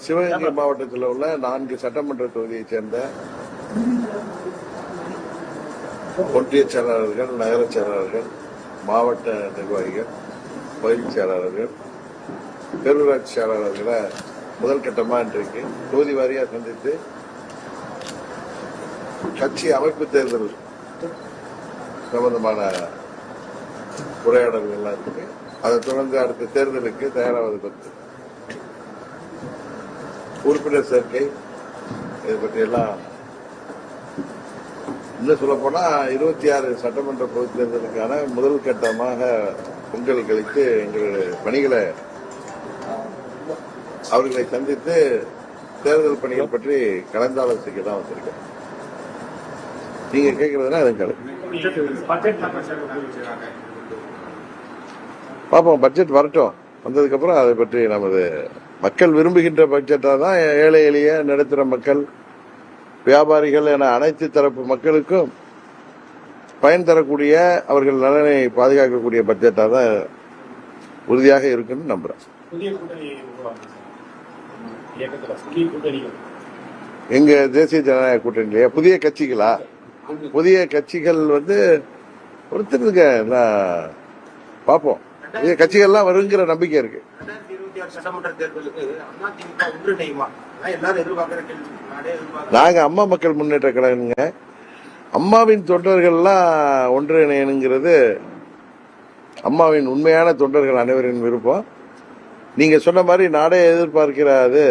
சிவகங்கை மாவட்டத்தில் உள்ள 4 சட்டமன்ற தொகுதியைச் சேர்ந்த ஒன்றிய செயலாளர்கள், நகர செயலாளர்கள், மாவட்ட நிர்வாகிகள், பகுதி செயலாளர்கள், பேரூராட்சி செயலாளர்களை முதல் கட்டமா இன்றைக்கு தொகுதி வாரியா சந்தித்து கட்சி அமைப்பு தேர்தல் சம்பந்தமான உரையாடல்கள் எல்லாம் இருக்கு. அதை தொடர்ந்து அடுத்த தேர்தலுக்கு தயாராவது பற்றி உறுப்பினர் சேர்க்கை இதை பற்றி எல்லாம் இன்னும் சொல்ல போனா 26 சட்டமன்ற பொதுத் தேர்தலுக்கான முதல் கட்டமாக பொங்கல் கழித்து எங்களுடைய பணிகளை அவர்களை சந்தித்து தேர்தல் பணிகள் பற்றி கலந்தாலோசிக்க தான் வந்திருக்கேன். நீங்க கேட்கறதுனா அது பார்ப்போம். பட்ஜெட் வரட்டும், வந்ததுக்கு அப்புறம் அதை பற்றி நமது மக்கள் விரும்புகின்ற பட்ஜெட்டா தான் ஏழை எளிய நடுத்தர மக்கள், வியாபாரிகள் என அனைத்து தரப்பு மக்களுக்கும் பயன் தரக்கூடிய, அவர்கள் நலனை பாதுகாக்கக்கூடிய பட்ஜெட்டா தான் உறுதியாக இருக்குன்னு நம்புறேன். எங்க தேசிய ஜனநாயக கூட்டணியிலேயே புதிய கட்சிகளா? புதிய கட்சிகள் பொறுத்திருக்க பார்ப்போம். புதிய கட்சிகள்லாம் வருங்கிற நம்பிக்கை இருக்கு. நாங்க அம்மா மக்கள் முன்னேற்ற கழகங்க. அம்மாவின் தொண்டர்கள்லாம் ஒன்றிணைங்கிறது அம்மாவின் உண்மையான தொண்டர்கள் அனைவரின் விருப்பம். நீங்க சொன்ன மாதிரி நாடே எதிர்பார்க்கிறது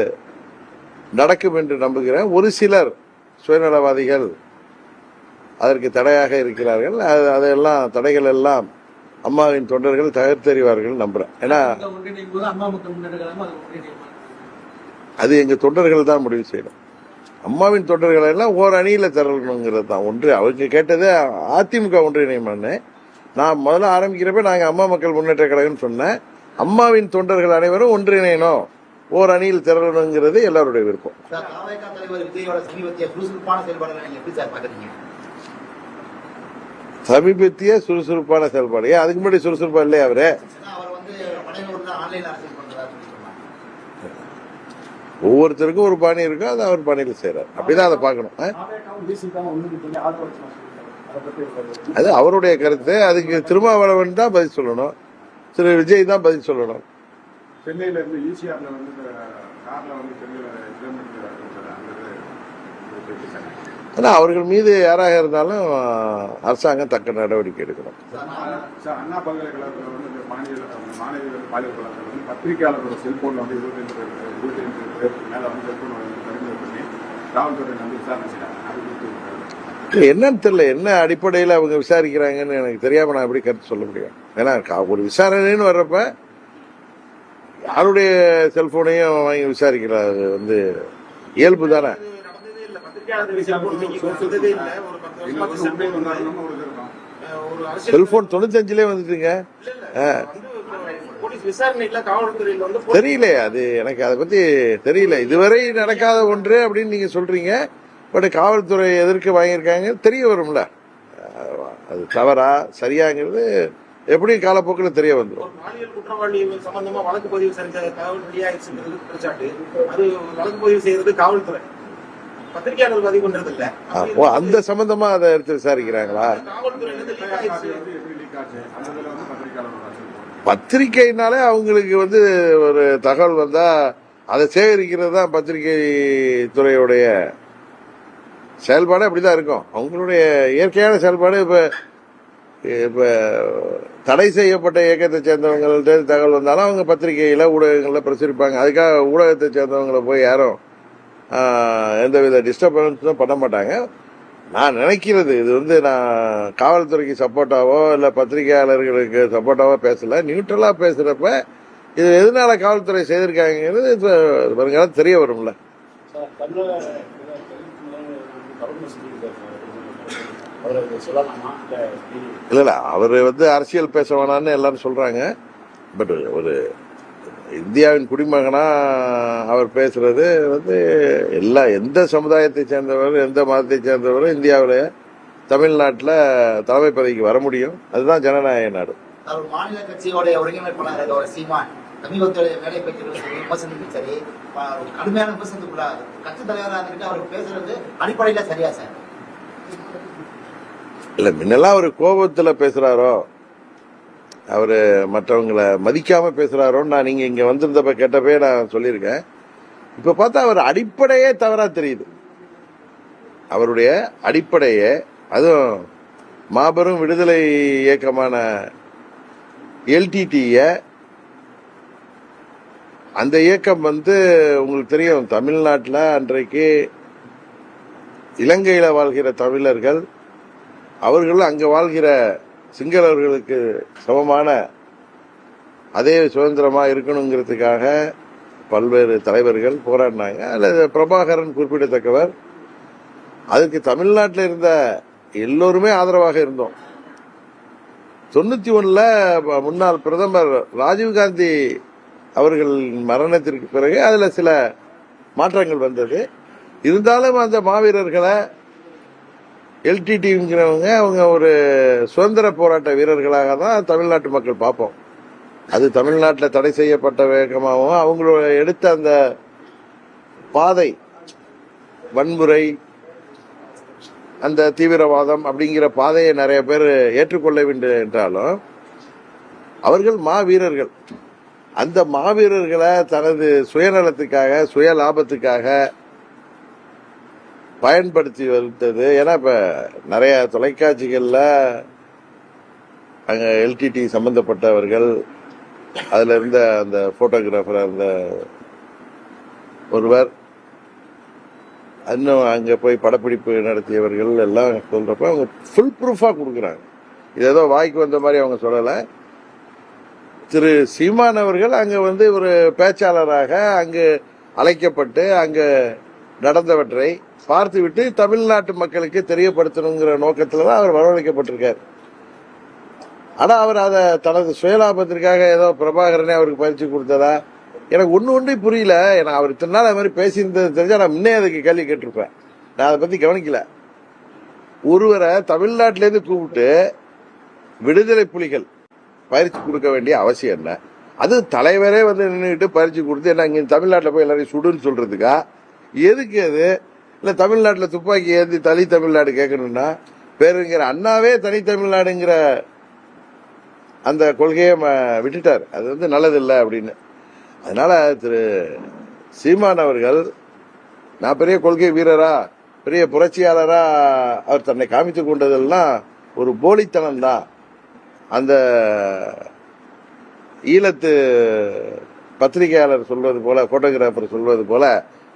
நடக்கும் என்று நம்புகிறேன். ஒரு சிலர் சுயநலவாதிகள் அதற்கு தடையாக இருக்கிறார்கள். அதெல்லாம் தடைகள் எல்லாம் அம்மாவின் தொண்டர்கள் தகர்த்தெறிவார்கள் நம்புறேன். ஏன்னா அது எங்க தொண்டர்கள் தான் முடிவு செய்யணும். அம்மாவின் தொண்டர்கள் எல்லாம் ஓர் அணியில திரளணுங்கிறது தான் ஒன்று. அவங்க கேட்டது அதிமுக ஒன்றிணையமானு. நான் முதல்ல ஆரம்பிக்கிறப்ப நாங்க அம்மா மக்கள் முன்னேற்ற கழகம் சொன்னேன். அம்மாவின் தொண்டர்கள் அனைவரும் ஒன்றிணையணும், ஓர் அணியில் திரளணுங்கிறது எல்லாருடைய விருப்பம். சமீபத்திய சுறுசுறுப்பான செயல்பாடு. ஏன் அதுக்கு முன்னாடி சுறுசுறுப்பா இல்லையா அவரு? ஒவ்வொருத்தருக்கும் ஒரு பாணி இருக்கும், அதை அவர் பாணியில் செய்யறாரு. அப்படிதான் அதை பார்க்கணும். அது அவருடைய கருத்து. அதுக்கு திருமாவளவன் தான் பதில் சொல்லணும், திரு விஜய் தான் பதில் சொல்லணும். சென்னையில இருந்து ஈசிஆர்ல ஆனா அவர்கள் மீது யாராக இருந்தாலும் அரசாங்கம் தக்க நடவடிக்கை எடுக்கணும். அண்ணா பல்கலைக்கழகத்தில் மாணவிகள் பாலியல் பலாத்காரம் பத்திரிகையாளர்களோட செல்போன்ல 25 பேருக்கு மேல செல்போன் பரிந்துரை பண்ணி காவல்துறை விசாரணை செய்யறாங்க. என்னன்னு தெரியல, என்ன அடிப்படையில் அவங்க விசாரிக்கிறாங்கன்னு எனக்கு தெரியாம நான் எப்படி கருத்து சொல்ல முடியும். ஏன்னா ஒரு விசாரணைன்னு வர்றப்ப யாருடைய செல்போனையும் வாங்கி விசாரிக்கிறது இயல்பு தானே. செல்போன் 95லே வந்துட்டுங்க. தெரியல, அது எனக்கு அதை பத்தி தெரியல. இதுவரை நடக்காத ஒன்று அப்படின்னு நீங்க சொல்றீங்க. பட் காவல்துறை எதற்கு வாங்கியிருக்காங்க தெரிய வரும்ல. அது தவறா சரியாங்கிறது எப்படி காலப்போக்கில் தெரிய வந்துடும். அந்த சம்பந்தமா அதை எடுத்து விசாரிக்கிறாங்களா? பத்திரிகைனாலே அவங்களுக்கு ஒரு தகவல் வந்தா அதை சேகரிக்கிறது தான் பத்திரிகை துறையுடைய செயல்பாடு. அப்படிதான் இருக்கும். அவங்களுடைய இயற்கையான செயல்பாடு. இப்ப தடை செய்யப்பட்ட இயக்கத்தை சேர்ந்தவங்கள்ட்ட தகவல் வந்தாலும் அவங்க பத்திரிகையில ஊடகங்கள்ல பிரசுரிப்பாங்க. அதுக்காக ஊடகத்தை சேர்ந்தவங்களை போய் யாரும் எந்தவித டிஸ்டர்பன்ஸும் பண்ண மாட்டாங்க. நான் நினைக்கிறது இது நான் காவல்துறைக்கு சப்போர்ட்டாவோ இல்ல பத்திரிகையாளர்களுக்கு சப்போர்ட்டாவோ பேசல, நியூட்ரலா பேசுறப்ப இது எதனால காவல்துறை செய்திருக்காங்கிறது வருங்காலம் தெரிய வரும்ல. இல்ல அவரு அரசியல் பேச வேணான்னு எல்லாரும் சொல்றாங்க. பட் ஒரு இந்தியாவின் குடிமகனா அவர் பேசுறது எந்த சமுதாயத்தை சேர்ந்தவர், எந்த மதத்தை சேர்ந்தவரும் இந்தியாவில தமிழ்நாட்டில் தலைமை பதவிக்கு வர முடியும். அதுதான் ஜனநாயக நாடு. மாநில கட்சியோட ஒருங்கிணைப்பாளர் சீமான் சமீபத்துடைய வேலை பேச்சுகளும் சரி, விமர்சனத்துக்கும் சரி, கடுமையான விமர்சனத்துக்குள்ளாது. கட்சி தலைவராக இருந்துட்டு அவர் பேசுறது அடிப்படையில சரியா சார்? இல்ல முன்னெல்லாம் அவர் கோபத்துல பேசுறாரோ, அவரு மற்றவங்களை மதிக்காம பேசுறாரோன்னு நான் நீங்க இங்க வந்திருந்தப்ப கேட்டப்பே நான் சொல்லியிருக்கேன். இப்ப பார்த்தா அவர் அடிப்படையே தவறா தெரியுது. அவருடைய அடிப்படையே, அதுவும் மாபெரும் விடுதலை இயக்கமான எல்டிடிய, அந்த இயக்கம் உங்களுக்கு தெரியும், தமிழ்நாட்டில் அன்றைக்கு இலங்கையில வாழ்கிற தமிழர்கள் அவர்கள் அங்க வாழ்கிற சிங்களவர்களுக்கு சமமான அதே சுதந்திரமா இருக்கணுங்கிறதுக்காக பல்வேறு தலைவர்கள் போராடினாங்க. அதுல பிரபாகரன் குறிப்பிடத்தக்கவர். அதுக்கு தமிழ்நாட்டில் இருந்த எல்லோருமே ஆதரவாக இருந்தோம். 91 முன்னாள் பிரதமர் ராஜீவ்காந்தி அவர்களின் மரணத்திற்கு பிறகு அதுல சில மாற்றங்கள் வந்தது. இருந்தாலும் அந்த மாவீரர்களை எல்டிடிங்கிறவங்க அவங்க ஒரு சுதந்திர போராட்ட வீரர்களாக தான் தமிழ்நாட்டு மக்கள் பார்ப்போம். அது தமிழ்நாட்டில் தடை செய்யப்பட்ட வேகமாகவும் அவங்களோட எடுத்த அந்த பாதை, வன்முறை, அந்த தீவிரவாதம் அப்படிங்கிற பாதையை நிறைய பேர் ஏற்றுக்கொள்ள வேண்டும் என்றாலும் அவர்கள் மாவீரர்கள். அந்த மாவீரர்களை தனது சுயநலத்துக்காக, சுய லாபத்துக்காக பயன்படுத்தி வந்தது. ஏன்னா இப்ப நிறைய தொலைக்காட்சிகள்ல அங்க எல்டிடி சம்பந்தப்பட்டவர்கள், அதுல இருந்த அந்த போட்டோகிராஃபர், அந்த ஒருவர், இன்னும் அங்க போய் படப்பிடிப்பு நடத்தியவர்கள் எல்லாம் சொல்றப்ப அவங்க ஃபுல் ப்ரூஃபா கொடுக்குறாங்க. இது ஏதோ வாய்க்கு வந்த மாதிரி அவங்க சொல்லல. திரு சீமான் அவர்கள் அங்க ஒரு பேச்சாளராக அங்கு அழைக்கப்பட்டு அங்க நடந்தவற்றை பார்த்துவிட்டு தமிழ்நாட்டு மக்களுக்கு தெரியப்படுத்தணுங்கிற நோக்கத்துலதான் அவர் வரவழைக்கப்பட்டிருக்கார். ஆனா அவர் அதை தனது சுயலாபத்திற்காக ஏதோ பிரபாகரனே அவருக்கு பயிற்சி கொடுத்ததா எனக்கு ஒன்றும் புரியல. ஏன்னா அவர் இத்தனை நாள் அது மாதிரி பேசியிருந்தது தெரிஞ்சா நான் முன்னே அதுக்கு கேள்வி கேட்டிருப்பேன். நான் அதை பத்தி கவனிக்கல. ஒருவரை தமிழ்நாட்டிலேருந்து கூப்பிட்டு விடுதலை புலிகள் பயிற்சி கொடுக்க வேண்டிய அவசியம் என்ன? அது தலைவரே நின்றுட்டு பயிற்சி கொடுத்து என்ன இங்க தமிழ்நாட்டில் போய் எல்லாரையும் சுடுன்னு சொல்றதுக்கா? எதுக்கு அது? இல்ல தமிழ்நாட்டில் துப்பாக்கி ஏந்தி தனி தமிழ்நாடு கேட்கணும்னா பேருங்கிற அண்ணாவே தனி தமிழ்நாடுங்கிற அந்த கொள்கையை விட்டுட்டார். அது நல்லதில்லை அப்படின்னு. அதனால திரு சீமான் அவர்கள் நான் பெரிய கொள்கை வீரரா, பெரிய புரட்சியாளரா அவர் தன்னை காமித்துக் கொண்டதெல்லாம் ஒரு போலித்தனம் தான். அந்த ஈழத்து பத்திரிகையாளர் சொல்வது போல, போட்டோகிராஃபர் சொல்வது போல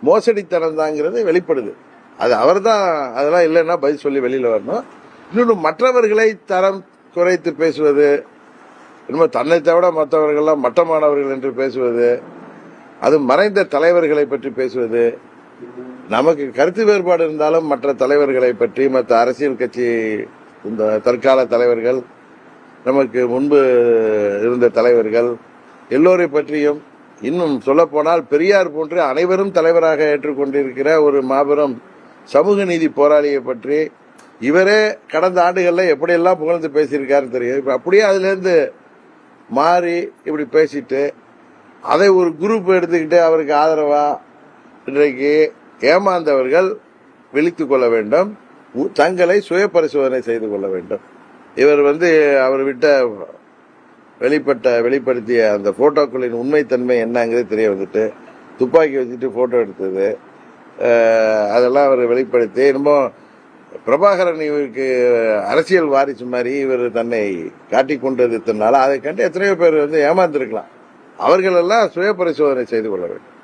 மோசடித்தனம் தாங்கிறது வெளிப்படுது. அது அவர் தான் அதெல்லாம் இல்லைன்னா பதில் சொல்லி வெளியில வரணும். இன்னொன்று, மற்றவர்களை தரம் குறைத்து பேசுவது, இன்னும் தன்னை தவிர மற்றவர்கள்லாம் மட்டமானவர்கள் என்று பேசுவது, அது மறைந்த தலைவர்களை பற்றி பேசுவது, நமக்கு கருத்து வேறுபாடு இருந்தாலும் மற்ற தலைவர்களை பற்றி, மற்ற அரசியல் கட்சி இந்த தற்கால தலைவர்கள், நமக்கு முன்பு இருந்த தலைவர்கள் எல்லோரை பற்றியும், இன்னும் சொல்ல போனால் பெரியார் போன்று அனைவரும் தலைவராக ஏற்றுக்கொண்டிருக்கிற ஒரு மாபெரும் சமூக நீதி போராளியை பற்றி இவரே கடந்த ஆண்டுகள்ல எப்படியெல்லாம் புகழ்ந்து பேசியிருக்காருன்னு தெரியும். இப்ப அப்படியே அதுல இருந்து மாறி இப்படி பேசிட்டு அதை ஒரு குரூப் எடுத்துக்கிட்டு அவருக்கு ஆதரவா இன்றைக்கு ஏமாந்தவர்கள் விழித்துக் கொள்ள வேண்டும், தங்களை சுய பரிசோதனை செய்து கொள்ள வேண்டும். இவர் அவர் வெளிப்படுத்திய அந்த போட்டோக்களின் உண்மைத்தன்மை என்னங்கிறது தெரிய வந்துட்டு, துப்பாக்கி வச்சுட்டு போட்டோ எடுத்தது, அதெல்லாம் அவர் வெளிப்படுத்தி என்னமோ பிரபாகரன் இவருக்கு அரசியல் வாரிசு மாதிரி இவர் தன்னை காட்டிக் கொண்டதுனால அதை கண்டு எத்தனையோ பேர் ஏமாந்திருக்கலாம். அவர்கள் எல்லாம் சுய பரிசோதனை செய்து கொள்ள வேண்டும்.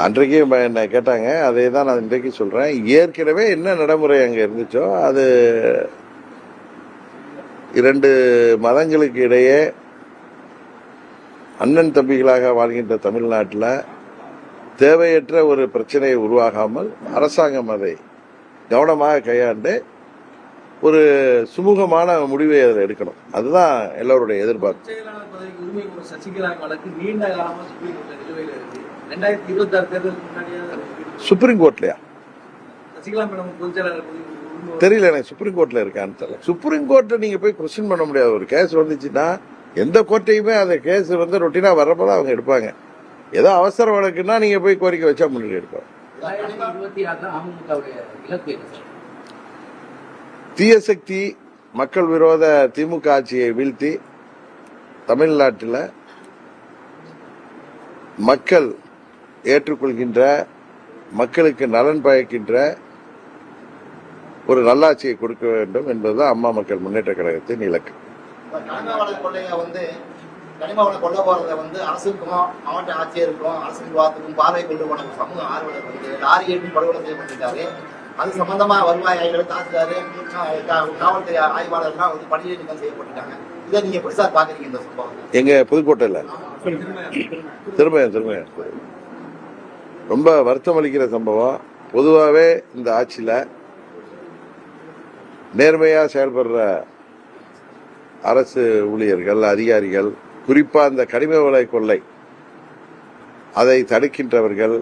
அன்றைக்கு என்ன கேட்டாங்க, அதை தான் நான் இன்றைக்கு சொல்றேன். ஏற்கனவே என்ன நடைமுறை அங்க இருந்துச்சோ அது இரண்டு மதங்களுக்கு இடையே அண்ணன் தம்பிகளாக வாழ்கின்ற தமிழ்நாட்டில் தேவையற்ற ஒரு பிரச்சனையை உருவாகாமல் அரசாங்கம் அதை கவனமாக கையாண்டு ஒரு சுமூகமான முடிவை அதில் எடுக்கணும். அதுதான் எல்லோருடைய எதிர்பார்ப்பு. சுப்ரீம் கோர்ட்லயா? தெரியல, எனக்கு சுப்ரீம் கோர்ட்ல இருக்கான்னு தெரியல. சுப்ரீம் கோர்ட்டை நீங்க போய் கொஸ்டின் பண்ண முடியாது. ஒரு கேஸ் வந்துச்சுன்னா எந்த கோர்ட்டையுமே அந்த கேஸ் வந்து ரொட்டீனா வர்றப்பதான் அவங்க எடுப்பாங்க. ஏதோ அவசர வழக்குன்னா நீங்க போய் கோரிக்கை வச்சா முன்னாடி எடுப்பாங்க. 2026 அமமுகவுடைய இலக்கு என்ன சார்? தீய சக்தி மக்கள் விரோத திமுக ஆட்சியை வீழ்த்தி தமிழ்நாட்டில் மக்கள் ஏற்றுக்கொள்கின்ற, மக்களுக்கு நலன் பயக்கின்ற ஒரு நல்லாட்சியை கொடுக்க வேண்டும் என்பதுதான் அம்மா மக்கள் முன்னேற்ற கழகத்தின் இலக்கு. கனிமவள கொள்ளைய வந்து கனிமவள கொள்ள போறத வந்து அரசுக்கும் மாவட்ட ஆட்சியருக்கும் அரசு நிர்வாகத்துக்கும் பார்வை கொண்டு போன சமூக ஆர்வலர் வந்து லாரி ஏற்றி படுகொலை செய்யப்பட்டிருக்காரு. அது சம்பந்தமா வருவாய் ஆய்வாளர், தாசில்தாரு, காவல்துறை ஆய்வாளர்லாம் வந்து பணியிட நீக்கம் செய்யப்பட்டிருக்காங்க. இதை நீங்க எப்படி சார் பாக்குறீங்க இந்த சம்பவம்? எங்க புதுக்கோட்டையில் திரும்ப ரொம்ப வருத்தம் அளிக்கிற சம்பவம். பொதுவாகவே இந்த ஆட்சியில நேர்மையா செயல்படுற அரசு ஊழியர்கள், அதிகாரிகள், குறிப்பா இந்த கனிம வள கொள்ளை அதை தடுக்கின்றவர்கள்,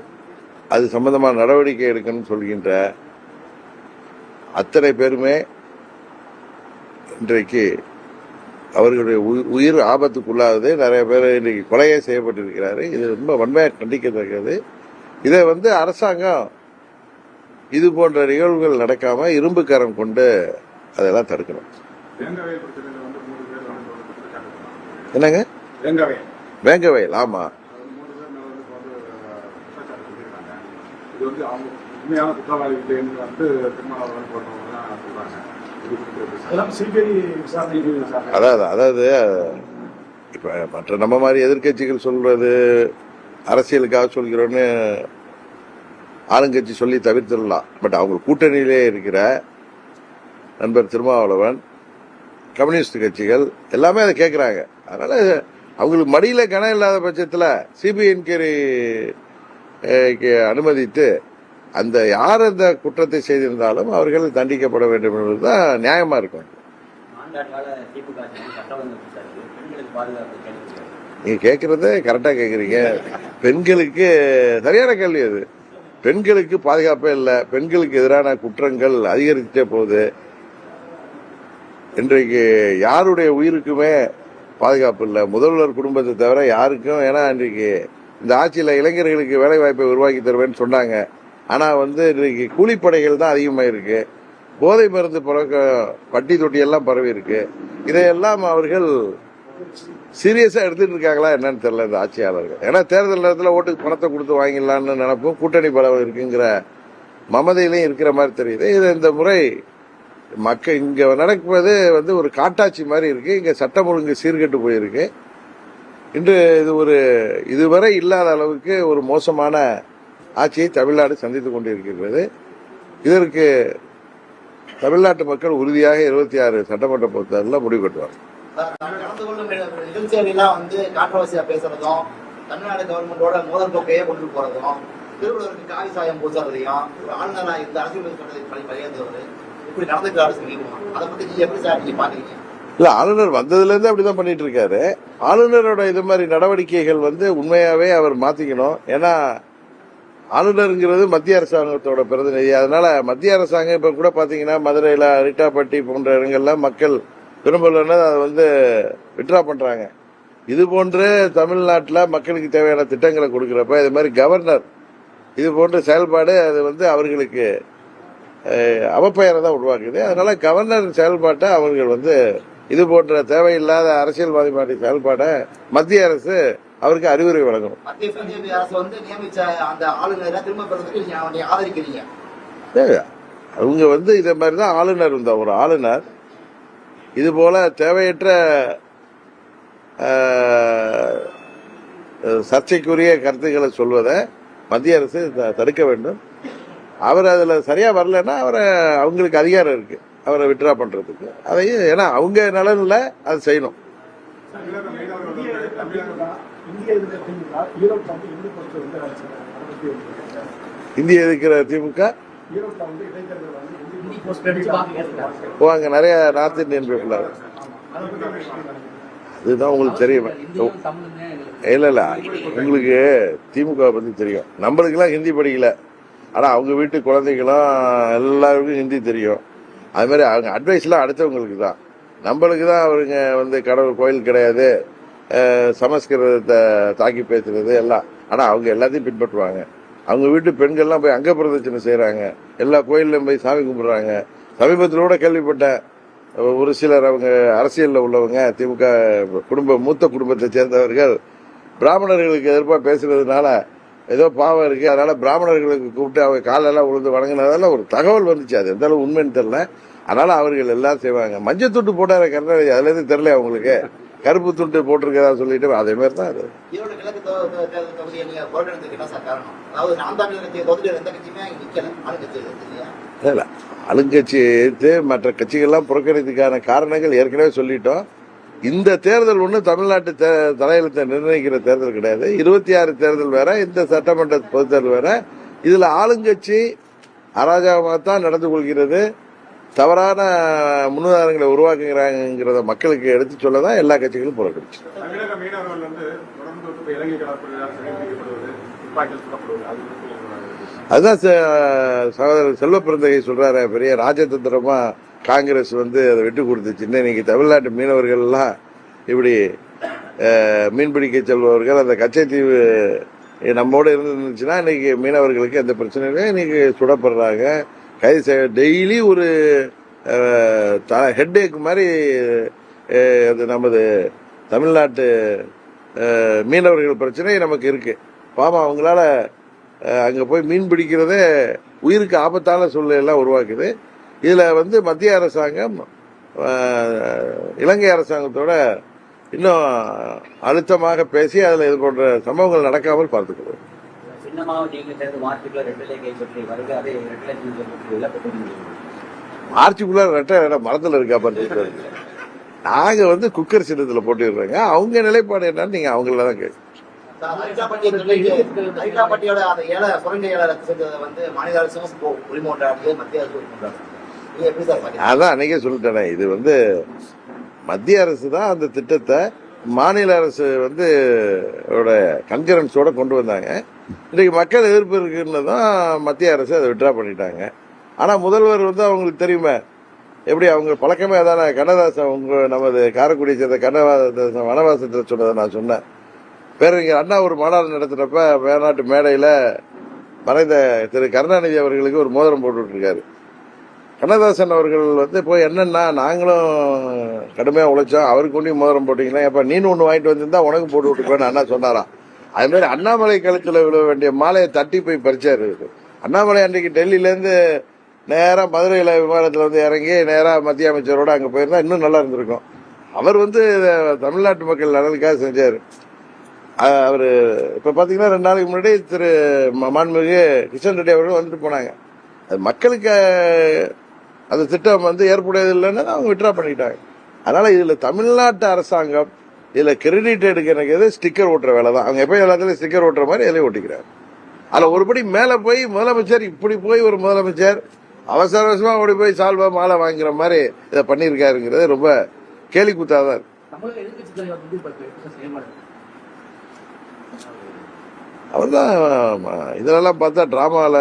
அது சம்பந்தமா நடவடிக்கை எடுக்கணும்னு சொல்கின்ற அத்தனை பேருமே இன்றைக்கு அவர்களுடைய உயிர் ஆபத்துக்குள்ளாதது. நிறைய பேர் இன்றைக்கு கொலையே செய்யப்பட்டிருக்கிறாரு. இது ரொம்ப வன்மையாக கண்டிக்கத்தக்கது. இதை வந்து அரசாங்கம் இது போன்ற நிகழ்வுகள் நடக்காம இரும்பு கரம் கொண்டு அதெல்லாம் தடுக்கணும். என்னங்க வேங்கவயல்? ஆமா, இது வந்து அவங்க உண்மையான குற்றவாளிகள் வந்து திருமாவளவன் போன்றவங்க தான் சொல்றாங்க. அதாவது இப்ப மற்ற நம்ம மாதிரி எதிர்கட்சிகள் சொல்றது அரசியலுக்காக சொல்கிறோன்னு ஆளுங்கட்சி சொல்லி தவிர்த்திடலாம். பட் அவங்க கூட்டணியிலே இருக்கிற நண்பர் திருமாவளவன், கம்யூனிஸ்ட் கட்சிகள் எல்லாமே அதை கேட்கிறாங்க. அதனால அவங்களுக்கு மடியில கணம் இல்லாத பட்சத்துல சிபிஐ என்கொயரி அனுமதித்து அந்த யார் அந்த குற்றத்தை செய்திருந்தாலும் அவர்கள் தண்டிக்கப்பட வேண்டும் என்பதுதான் நியாயமா இருக்கும். நீங்க கேட்கறது கரெக்டா கேக்குறீங்க. பெண்களுக்கு சரியான கேள்வி அது. பெண்களுக்கு பாதுகாப்பே இல்லை. பெண்களுக்கு எதிரான குற்றங்கள் அதிகரிச்சுட்டே போகுது. இன்றைக்கு யாருடைய உயிருக்குமே பாதுகாப்பு இல்லை. முதல்வர் குடும்பத்தை தவிர யாருக்கும். ஏன்னா இன்றைக்கு இந்த ஆட்சியில இளைஞர்களுக்கு வேலை வாய்ப்பை உருவாக்கி தருவேன்னு சொன்னாங்க. ஆனா வந்து இன்றைக்கு கூலிப்படைகள் தான் அதிகமாக இருக்கு. போதை மருந்து பட்டி தொட்டி எல்லாம் பரவி இருக்கு. இதையெல்லாம் அவர்கள் சீரியஸா எடுத்துட்டு இருக்காங்களா என்னன்னு தெரியல இந்த ஆட்சியாளர்கள். ஏன்னா தேர்தல் நேரத்தில் ஓட்டுக்கு பணத்தை கொடுத்து வாங்கிடலான்னு நினைப்போம். கூட்டணி பலம் இருக்குங்கிற மமதையிலையும் இருக்கிற மாதிரி தெரியுது. இது இந்த முறை மக்கள் இங்க நடப்பது வந்து ஒரு காட்டாட்சி மாதிரி இருக்கு. இங்க சட்டம் ஒழுங்கு சீர்கெட்டு போயிருக்கு. இன்று இது ஒரு இதுவரை இல்லாத அளவுக்கு ஒரு மோசமான ஆட்சியை தமிழ்நாடு சந்தித்துக் கொண்டிருக்கிறது. இதற்கு தமிழ்நாட்டு மக்கள் உறுதியாக 26 சட்டமன்ற பொறுத்தவரையில் முடிவு கட்டுவார். நடந்து கொள்ளும் நிகழ்ச்சியெல்லாம் வந்து கான்ட்ரவர்சியா பேசுறதும், தமிழ்நாடு கவர்மெண்டோட மோதல் போக்கையே கொண்டு போறதும், திருவள்ளுவருக்கு காவி சாயம் பூசுறதையும், ஆளுநரா இந்த அரசியல் சட்டத்தை பகிர்ந்தவர் இப்படி நடந்துக்கிறாரு சொல்லிடுவோம். அதை பத்தி நீங்க எப்படி சார் நீங்க பாக்குறீங்க? இல்ல, ஆளுநர் வந்ததுல இருந்து அப்படிதான் பண்ணிட்டு இருக்காரு. ஆளுநரோட இது மாதிரி நடவடிக்கைகள் வந்து உண்மையாவே அவர் மாத்திக்கணும். ஏன்னா ஆளுநருங்கிறது மத்திய அரசாங்கத்தோட பிரதிநிதி. அதனால மத்திய அரசாங்கம் இப்ப கூட பாத்தீங்கன்னா மதுரையில ரிட்டாப்பட்டி போன்ற இடங்கள்ல மக்கள் விரும்பலன்னா அதை வந்து விட்ரா பண்றாங்க. இது போன்று தமிழ்நாட்டில் மக்களுக்கு தேவையான திட்டங்களை கொடுக்கிறப்ப இது மாதிரி கவர்னர் இது போன்ற செயல்பாடு அது வந்து அவர்களுக்கு அவப்பெயரை தான் உருவாக்குது. அதனால கவர்னர் செயல்பாட்டை அவர்கள் வந்து இது போன்ற தேவையில்லாத அரசியல்வாதி மாதிரி செயல்பாடை மத்திய அரசு அவருக்கு அறிவுரை வழங்கணும். மத்திய பிஜேபி அரசு வந்து நியமிச்ச அந்த ஆளுநரை திரும்ப பெறதுக்கு நீங்க ஆதரிக்கிறீங்க? அவங்க வந்து இதை மாதிரிதான் ஆளுநர் இருந்தா ஒரு ஆளுநர் இது போல தேவையற்ற சர்ச்சைக்குரிய கருத்துக்களை சொல்வதை மத்திய அரசு தடுக்க வேண்டும். அவர் அதுல சரியா வரலன்னா அவங்களுக்கு அதிகாரம் இருக்கு அவரை விட்ரா பண்றதுக்கு. அதையும் ஏன்னா அவங்க நலன்ல அதை செய்யணும். இந்திய எதிர்க்கிற திமுக அங்க நிறைய நார்த் இந்தியன் பீப்புள். அதுதான் உங்களுக்கு தெரியும். இல்ல உங்களுக்கு திமுக பத்தி தெரியும். நம்மளுக்கு எல்லாம் ஹிந்தி படிக்கல. ஆனா அவங்க வீட்டு குழந்தைகளும் எல்லாருக்கும் ஹிந்தி தெரியும். அது மாதிரி அவங்க அட்வைஸ்லாம் அடுத்தவங்களுக்கு தான். நம்மளுக்கு தான் அவருங்க வந்து கடவுள் கோயில் கிடையாது, சமஸ்கிருதத்தை தாக்கி பேசுறது எல்லாம். ஆனால் அவங்க எல்லாத்தையும் பின்பற்றுவாங்க. அவங்க வீட்டு பெண்கள்லாம் போய் அங்க பிரதட்சணை செய்கிறாங்க, எல்லா கோயிலையும் போய் சாமி கும்பிடுறாங்க. சமீபத்தில் கூட கேள்விப்பட்டேன், ஒரு சிலர் அவங்க அரசியலில் உள்ளவங்க திமுக மூத்த குடும்பத்தை சேர்ந்தவர்கள் பிராமணர்களுக்கு எதிர்ப்பாக பேசுறதுனால ஏதோ பாவம் இருக்கு, அதனால பிராமணர்களுக்கு கூப்பிட்டு அவங்க காலெல்லாம் உழுந்து வணங்கினதால ஒரு தகவல் வந்துச்சு. அது எந்த அளவு உண்மைன்னு தெரியல. அதனால அவர்கள் எல்லாம் செய்வாங்க. மஞ்சள் துண்டு போட்டார கருணாநிதி, அதுல இருந்து தெரியல அவங்களுக்கு, கருப்பு துண்டு போட்டிருக்கதா சொல்லிட்டு அதே மாதிரி தான் அது. ஈரோடு கிழக்கு தொகுதியை நீங்க புறக்கணித்ததுக்கு என்ன சார் காரணம்? அதாவது நாம் தமிழர் கட்சியை தொகுதியில் எந்த கட்சியுமே நிக்கல, ஆளுங்கட்சி இல்லையா? இல்ல, ஆளுங்கட்சி எதிர்த்து மற்ற கட்சிகள்லாம் புறக்கணித்துக்கான காரணங்கள் ஏற்கனவே சொல்லிட்டோம். இந்த தேர்தல் ஒண்ணு தமிழ்நாட்டு தலையெழுத்தை நிர்ணயிக்கிற தேர்தல் கிடையாது. 26 தேர்தல் வேற, இந்த சட்டமன்ற பொதுத் தேர்தல் வேற. இதுல ஆளுங்கட்சி அராஜகமாகத்தான் நடந்து கொள்கிறது, தவறான முன்னுதாரணங்களை உருவாக்குங்கிறத மக்களுக்கு எடுத்து சொல்லதான் எல்லா கட்சிகளும் புறக்கணிச்சு. தமிழக மீனவர்கள் வந்து தொடர்ந்து இலங்கை கடற்படையால் சிறைபிடிக்கப்படுவது, துப்பாக்கிகள் சுடப்படுவது, அதுதான் சகோதரர் செல்வ பிறந்தகை சொல்றாரு, பெரிய ராஜதந்திரமா காங்கிரஸ் வந்து அதை விட்டு கொடுத்துச்சு. இன்னைக்கு தமிழ்நாட்டு மீனவர்கள் எல்லாம் இப்படி மீன்பிடிக்க செல்பவர்கள் அந்த கச்சைத்தீவு நம்மோட இருந்துச்சுன்னா இன்னைக்கு மீனவர்களுக்கு எந்த பிரச்சனையுமே இன்னைக்கு சுடப்படுறாங்க, கைது செய்ய. டெய்லி ஒரு ஹெட்டேக் மாதிரி அது நமது தமிழ்நாட்டு மீனவர்கள் பிரச்சனை நமக்கு இருக்கு. பாவம் அவங்களால அங்க போய் மீன் பிடிக்கிறதே உயிருக்கு ஆபத்தான சூழ்நிலையெல்லாம் உருவாக்குது. இதுல வந்து மத்திய அரசாங்கம் இலங்கை அரசாங்கத்தோட இன்னும் அழுத்தமாக பேசி அதுல இது போன்ற சம்பவங்கள் நடக்காமல் பார்த்துக்கணும். மார்ச்சுக்குள்ள ரெட்டை மரத்துல இருக்கா பார்த்து நாங்க வந்து குக்கர் சின்னத்துல போட்டுடுறோங்க. அவங்க நிலைப்பாடு என்னன்னு நீங்க அவங்களதான் கேட்க. ஹைதராபாட்டியோட அந்த சுரங்க ஏழை ரத்து செஞ்சதை வந்து மாநில அரசும் உரிமை கொண்டாடுது, மத்திய அரசு உரிமை கொண்டாடுது. அதான் அன்னைக்கே சொல்லிட்டேனே, இது வந்து மத்திய அரசு தான் அந்த திட்டத்தை மாநில அரசு வந்து கன்கரன்ஸோட கொண்டு வந்தாங்க. இன்னைக்கு மக்கள் எதிர்ப்பு இருக்குன்னு தான் மத்திய அரசு அதை விட்ரா பண்ணிட்டாங்க. ஆனா முதல்வர் வந்து அவங்களுக்கு தெரியுமே, எப்படி அவங்க பழக்கமே அதான. கண்ணதாசன் நமது காரைக்குடியை சேர்ந்த கண்ணதாசன் வனவாசத்தில் சொன்னதை நான் சொன்னேன். பேரறிஞர் அண்ணா ஒரு மாநாடு நடத்தினப்ப மேநாட்டு மேடையில மறைந்த திரு கருணாநிதி அவர்களுக்கு ஒரு மோதிரம் போட்டு இருக்காரு. கண்ணதாசன் அவர்கள் வந்து போய் என்னன்னா, நாங்களும் கடுமையா உழைச்சோம், அவருக்கு ஒன்றும் மோதிரம் போட்டீங்கன்னா எப்ப நீனு ஒண்ணு வாங்கிட்டு வந்திருந்தா உனக்கு போட்டு விட்டுருப்பேன்னு அண்ணா சொன்னாராம். அது மாதிரி அண்ணாமலை கழுத்துல விழ வேண்டிய மாலையை தட்டி போய் பறிச்சாரு. அண்ணாமலை அன்றைக்கு டெல்லியில இருந்து நேரா மதுரையில விமானத்துல வந்து இறங்கி நேரா மத்திய அமைச்சரோட அங்க போயிருந்தா இன்னும் நல்லா இருந்திருக்கும். அவர் வந்து தமிழ்நாட்டு மக்கள் நலனுக்காக செஞ்சாரு. அவரு இப்ப பாத்தீங்கன்னா 2 நாளைக்கு முன்னாடி திரு மாண்புமிகு கிஷன் ரெட்டி அவர்கள் வந்துட்டு போனாங்க. அது மக்களுக்கு அந்த திட்டம் வந்து ஏற்புடையது இல்லைன்னு அவங்க விட்ரா பண்ணிட்டாங்க. அதனால இதுல தமிழ்நாட்டு அரசாங்கம் இதுல கிரெடிட் எடுக்கிறது ஸ்டிக்கர் ஓட்டுற வேலை தான். அவங்க எப்பயும் எல்லாத்துலயும் ஸ்டிக்கர் ஓட்டுற மாதிரி எதையும் ஓட்டிக்கிறாங்க. அதுல ஒருபடி மேல போய் முதலமைச்சர் இப்படி போய் ஒரு முதலமைச்சர் அவசர அவசரமா ஓடி போய் சால்வா மாலை வாங்குற மாதிரி இதை பண்ணிருக்காருங்கிறது ரொம்ப கேலி கூத்தாதான். அவர்தான் இதெல்லாம் பார்த்தா டிராமால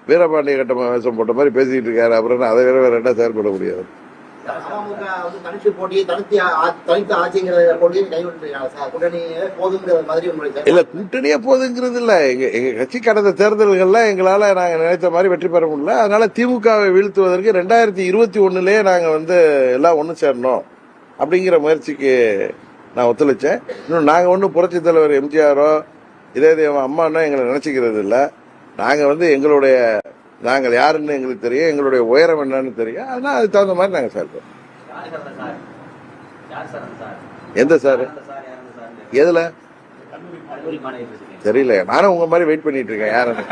வீரபாண்டிய கட்டமா வேஷம் போட்ட மாதிரி பேசிட்டு இருக்காரு. அப்புறம் அதை வேற ரெண்டா செயல்பட முடியாது. இல்ல கூட்டணியே போதுங்கிறது இல்ல. எங்க கட்சி கடந்த தேர்தல்கள்ல எங்களால நாங்க நினைத்த மாதிரி வெற்றி பெற முடியல. அதனால திமுகவை வீழ்த்துவதற்கு 2021லயே நாங்க வந்து எல்லாம் ஒண்ணு சேரணும் அப்படிங்கிற முயற்சிக்கு நான் ஒத்துழைச்சேன். இன்னும் நாங்க ஒன்னும் புரட்சி தலைவர் எம்ஜிஆரோ இதே அம்மான்னா எங்களை நினைச்சுக்கிறது இல்ல. நாங்க வந்து நாங்கள் யாருன்னு எங்களுக்கு தெரியும், எங்களுடைய உயரம் என்னன்னு தெரியும். அதனால அதுக்கு தகுந்த மாதிரி நாங்க செயல்படுறோம். எந்த சார்? எதுல தெரியல. நானும் உங்க மாதிரி வெயிட் பண்ணிட்டு இருக்கேன் யாருன்னு.